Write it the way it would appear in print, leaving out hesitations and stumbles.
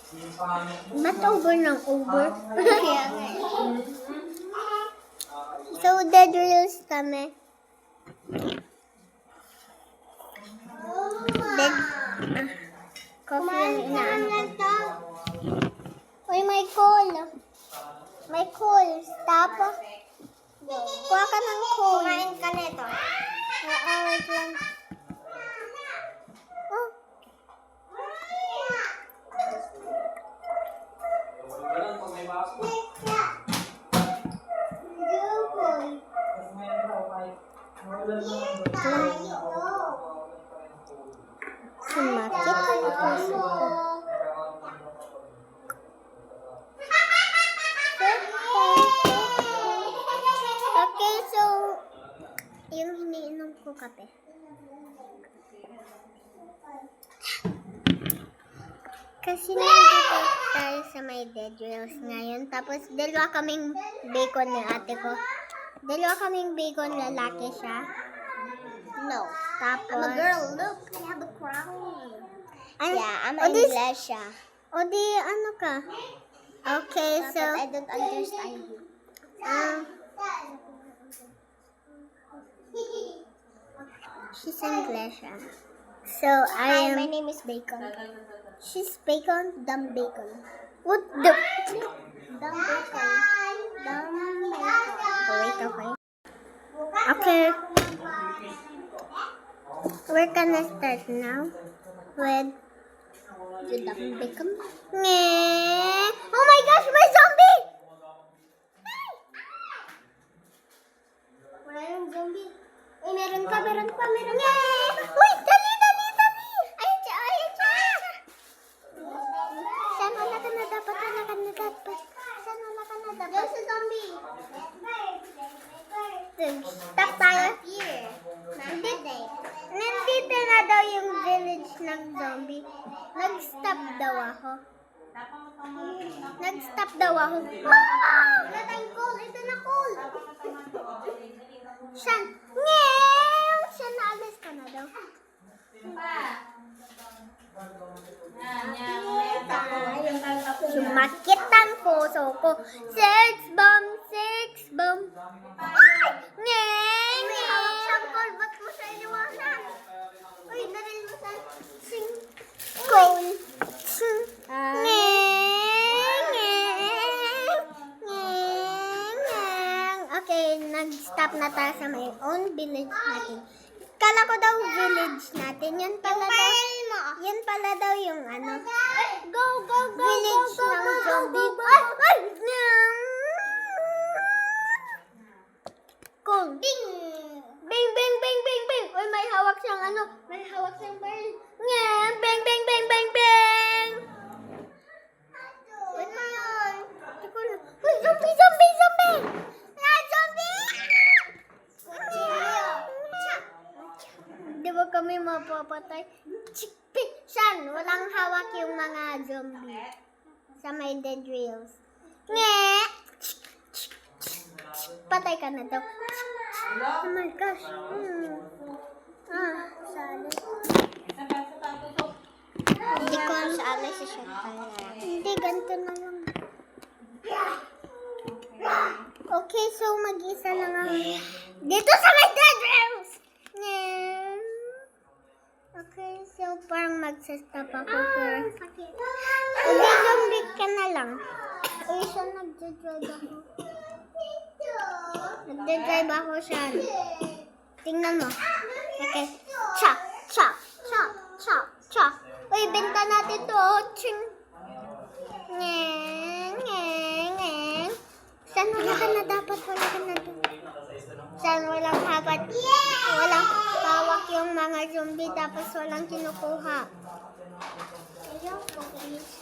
Ba't over ng over? Kaya nga. So, dead reels kami. Dead. Coffee yung inaano ko. Uy, may call. May call. Stop. Kuha ka ng call. Kumain ka nito. Oo, wait lang. Oh. Sumakit ang puso ko. Okay, so, yung hiniinom ko kape. Kasi nandito tayo sa may dead reels ngayon. Tapos, dalawa kaming bacon ni ate ko. Dalawa kaming bacon, lalaki siya. No. Tapos, I'm a girl, look, I have a crown. Yeah, I'm a Inglesha. O di, ano ka? Okay, so, I don't understand you. She's Inglesha. So, Hi, my name is Bacon. She's bacon, dumb bacon. What the? Dumb Bacon. Dumb Bacon. Oh, wait, okay. Okay. We're gonna start now with You dumb bacon. Oh my gosh, may zombie! Wala yung zombie. Uy, meron pa. Uy, dali! Ayun siya! Saan wala ka na dapat? Saan wala ka na dapat? There's a zombie. Stop tayo. Here. Nandito na daw yung village ng zombie. Nag-stop daw ako. Wala tayong call. Ito na call. Saan? Ngew! Saan naalis ka na daw? Sumakit ang puso ko. Six bomb. Ay! Ngeng! May hawak siyang call. Ba't mo siya iniwasan? Uy, daril mo sa sing. Call. Ah. Okay, nag-stop na tayo sa my own village natin. Kala ko daw village natin. Yan pala daw yung ano. Go. Village ng zombie. Ay! Cool. Bing. Bing. Uy, may hawak siyang ano. May hawak siyang baril. Bang. Ano yun? Uy, zombie! Zombie! Di ba kami mapapatay? Saan? Walang hawak yung mga zombie sa may dead reels. Patay ka na daw. Oh my gosh. Sali. Hindi ko saalay sa shotgun. Hindi, ganito na lang. Okay, so mag-isa lang ako. Dito sa may dead reels! Okay, so parang magsastop ako. Sakit. Zombie ka na lang. Uy, siya nagdadrive ako. Nagdadrive ako siya. Tingnan mo. Okay. Chop. Uy, benta natin to. Ching. Ngeng. Saan wala ka na dapat? Saan walang hapat? Walang hawak yung mga zombie tapos walang kinukuha. Ayaw ko, please.